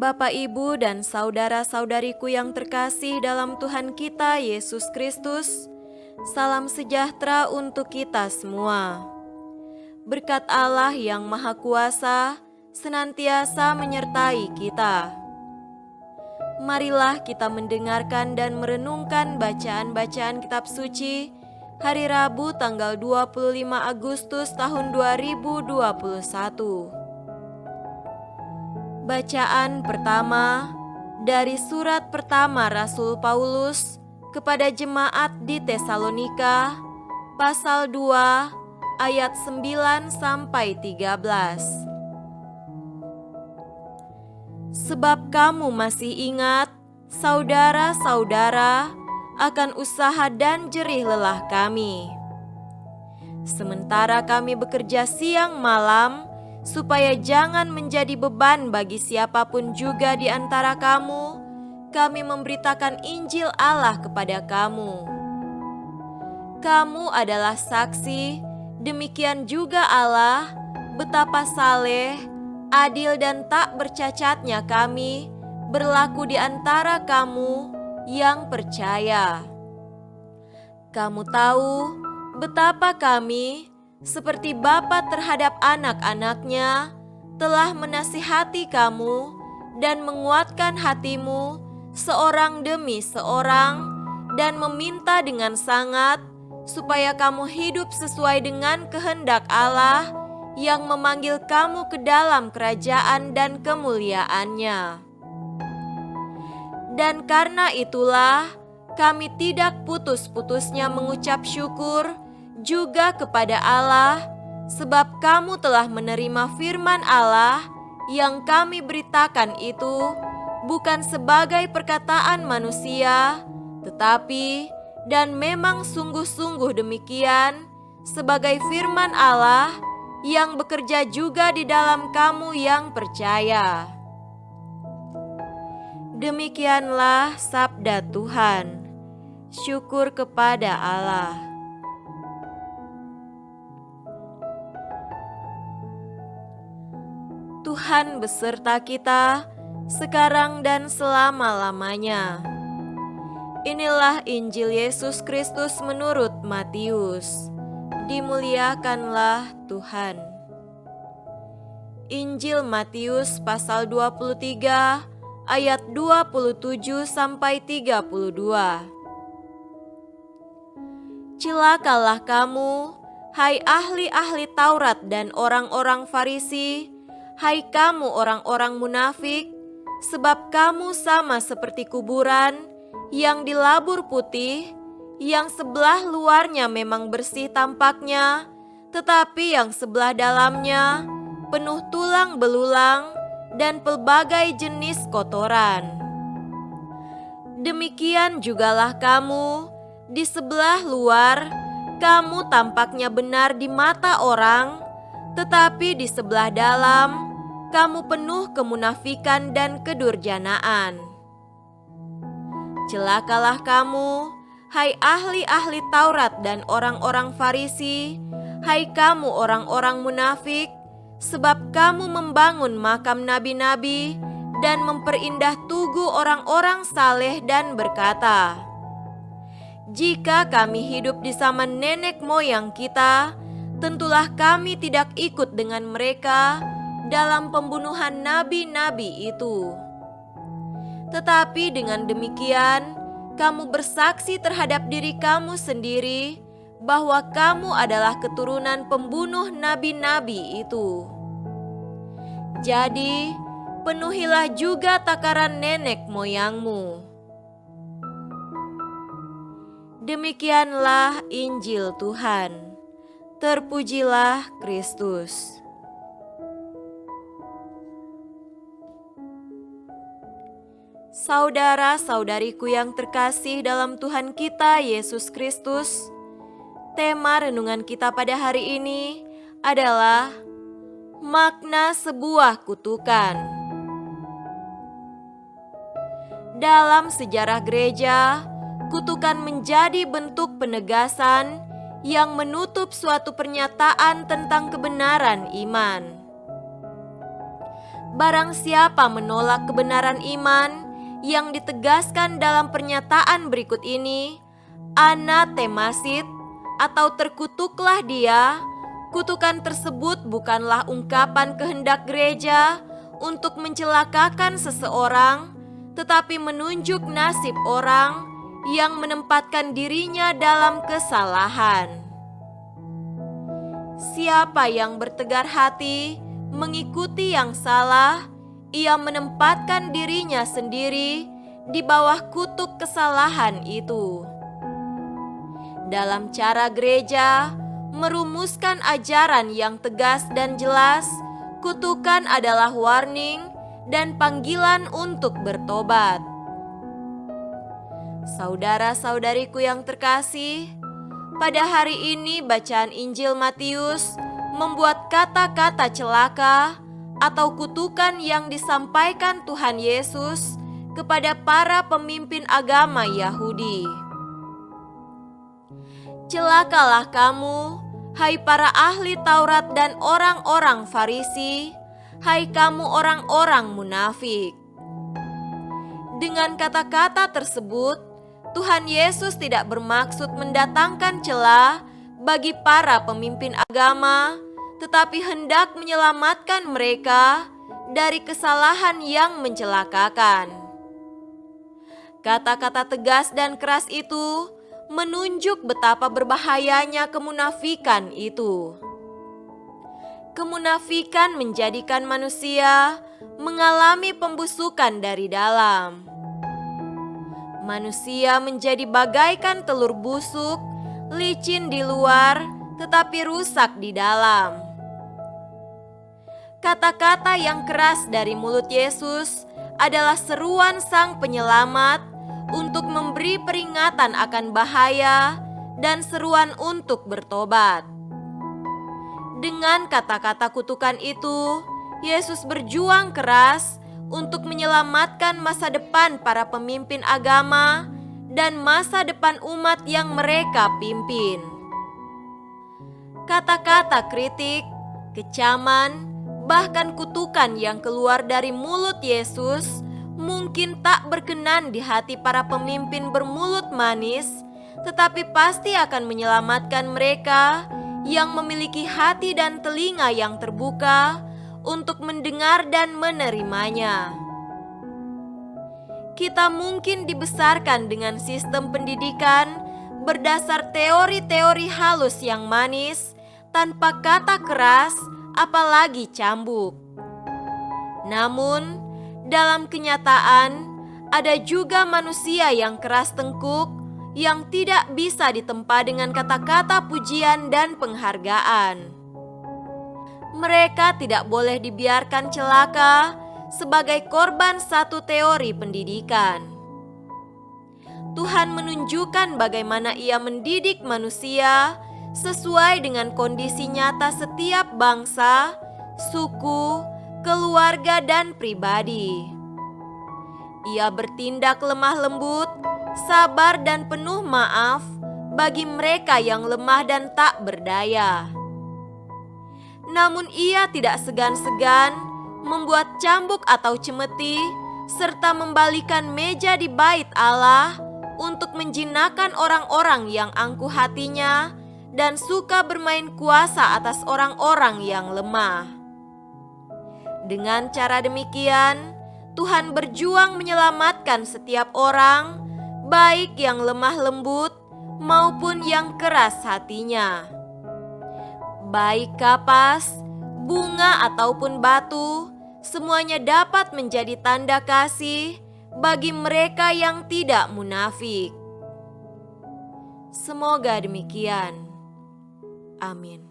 Bapak, Ibu, dan saudara-saudariku yang terkasih dalam Tuhan kita Yesus Kristus, salam sejahtera untuk kita semua. Berkat Allah yang Maha Kuasa senantiasa menyertai kita. Marilah kita mendengarkan dan merenungkan bacaan-bacaan kitab suci hari Rabu tanggal 25 Agustus tahun 2021. Bacaan pertama dari surat pertama Rasul Paulus kepada jemaat di Tesalonika, pasal 2 ayat 9 sampai 13. Sebab kamu masih ingat, saudara-saudara, akan usaha dan jerih lelah kami. Sementara kami bekerja siang malam, supaya jangan menjadi beban bagi siapapun juga di antara kamu, kami memberitakan Injil Allah kepada kamu. Kamu adalah saksi, demikian juga Allah, betapa saleh, adil dan tak bercacatnya kami berlaku di antara kamu yang percaya. Kamu tahu betapa kami, seperti bapa terhadap anak-anaknya, telah menasihati kamu dan menguatkan hatimu seorang demi seorang, dan meminta dengan sangat supaya kamu hidup sesuai dengan kehendak Allah yang memanggil kamu ke dalam kerajaan dan kemuliaan-Nya. Dan karena itulah kami tidak putus-putusnya mengucap syukur juga kepada Allah, sebab kamu telah menerima firman Allah yang kami beritakan itu bukan sebagai perkataan manusia, tetapi dan memang sungguh-sungguh demikian sebagai firman Allah yang bekerja juga di dalam kamu yang percaya. Demikianlah sabda Tuhan. Syukur kepada Allah. Tuhan beserta kita sekarang dan selama-lamanya. Inilah Injil Yesus Kristus menurut Matius. Dimuliakanlah Tuhan. Injil Matius pasal 23 ayat 27 sampai 32. Celakalah kamu, hai ahli-ahli Taurat dan orang-orang Farisi, hai kamu orang-orang munafik, sebab kamu sama seperti kuburan yang dilabur putih, yang sebelah luarnya memang bersih tampaknya, tetapi yang sebelah dalamnya penuh tulang belulang dan pelbagai jenis kotoran. Demikian jugalah kamu, di sebelah luar kamu tampaknya benar di mata orang, tetapi di sebelah dalam kamu penuh kemunafikan dan kedurjanaan. Celakalah kamu, hai ahli-ahli Taurat dan orang-orang Farisi, hai kamu orang-orang munafik, sebab kamu membangun makam nabi-nabi dan memperindah tugu orang-orang saleh dan berkata, jika kami hidup di zaman nenek moyang kita, tentulah kami tidak ikut dengan mereka dalam pembunuhan nabi-nabi itu. Tetapi dengan demikian, kamu bersaksi terhadap diri kamu sendiri bahwa kamu adalah keturunan pembunuh nabi-nabi itu. Jadi, penuhilah juga takaran nenek moyangmu. Demikianlah Injil Tuhan. Terpujilah Kristus. Saudara-saudariku yang terkasih dalam Tuhan kita Yesus Kristus, tema renungan kita pada hari ini adalah makna sebuah kutukan. Dalam sejarah gereja, kutukan menjadi bentuk penegasan yang menutup suatu pernyataan tentang kebenaran iman. Barang siapa menolak kebenaran iman yang ditegaskan dalam pernyataan berikut ini, anatemasit atau terkutuklah dia. Kutukan tersebut bukanlah ungkapan kehendak gereja untuk mencelakakan seseorang, tetapi menunjuk nasib orang yang menempatkan dirinya dalam kesalahan. Siapa yang bertegar hati mengikuti yang salah, ia menempatkan dirinya sendiri di bawah kutuk kesalahan itu. Dalam cara gereja merumuskan ajaran yang tegas dan jelas, kutukan adalah warning dan panggilan untuk bertobat. Saudara-saudariku yang terkasih, pada hari ini bacaan Injil Matius membuat kata-kata celaka atau kutukan yang disampaikan Tuhan Yesus kepada para pemimpin agama Yahudi. Celakalah kamu, hai para ahli Taurat dan orang-orang Farisi, hai kamu orang-orang munafik. Dengan kata-kata tersebut, Tuhan Yesus tidak bermaksud mendatangkan celah bagi para pemimpin agama, tetapi hendak menyelamatkan mereka dari kesalahan yang mencelakakan. Kata-kata tegas dan keras itu menunjuk betapa berbahayanya kemunafikan itu. Kemunafikan menjadikan manusia mengalami pembusukan dari dalam. Manusia menjadi bagaikan telur busuk, licin di luar tetapi rusak di dalam. Kata-kata yang keras dari mulut Yesus adalah seruan Sang Penyelamat untuk memberi peringatan akan bahaya dan seruan untuk bertobat. Dengan kata-kata kutukan itu, Yesus berjuang keras untuk menyelamatkan masa depan para pemimpin agama dan masa depan umat yang mereka pimpin. Kata-kata kritik, kecaman, bahkan kutukan yang keluar dari mulut Yesus mungkin tak berkenan di hati para pemimpin bermulut manis, tetapi pasti akan menyelamatkan mereka yang memiliki hati dan telinga yang terbuka untuk mendengar dan menerimanya. Kita mungkin dibesarkan dengan sistem pendidikan berdasar teori-teori halus yang manis tanpa kata keras, apalagi cambuk. Namun, dalam kenyataan ada juga manusia yang keras tengkuk yang tidak bisa ditempa dengan kata-kata pujian dan penghargaan. Mereka tidak boleh dibiarkan celaka sebagai korban satu teori pendidikan. Tuhan menunjukkan bagaimana Ia mendidik manusia sesuai dengan kondisi nyata setiap bangsa, suku, keluarga, dan pribadi. Ia bertindak lemah lembut, sabar, dan penuh maaf bagi mereka yang lemah dan tak berdaya. Namun Ia tidak segan-segan membuat cambuk atau cemeti serta membalikan meja di bait Allah untuk menjinakkan orang-orang yang angkuh hatinya dan suka bermain kuasa atas orang-orang yang lemah. Dengan cara demikian, Tuhan berjuang menyelamatkan setiap orang, baik yang lemah lembut maupun yang keras hatinya. Baik kapas, bunga ataupun batu, semuanya dapat menjadi tanda kasih bagi mereka yang tidak munafik. Semoga demikian. Amin.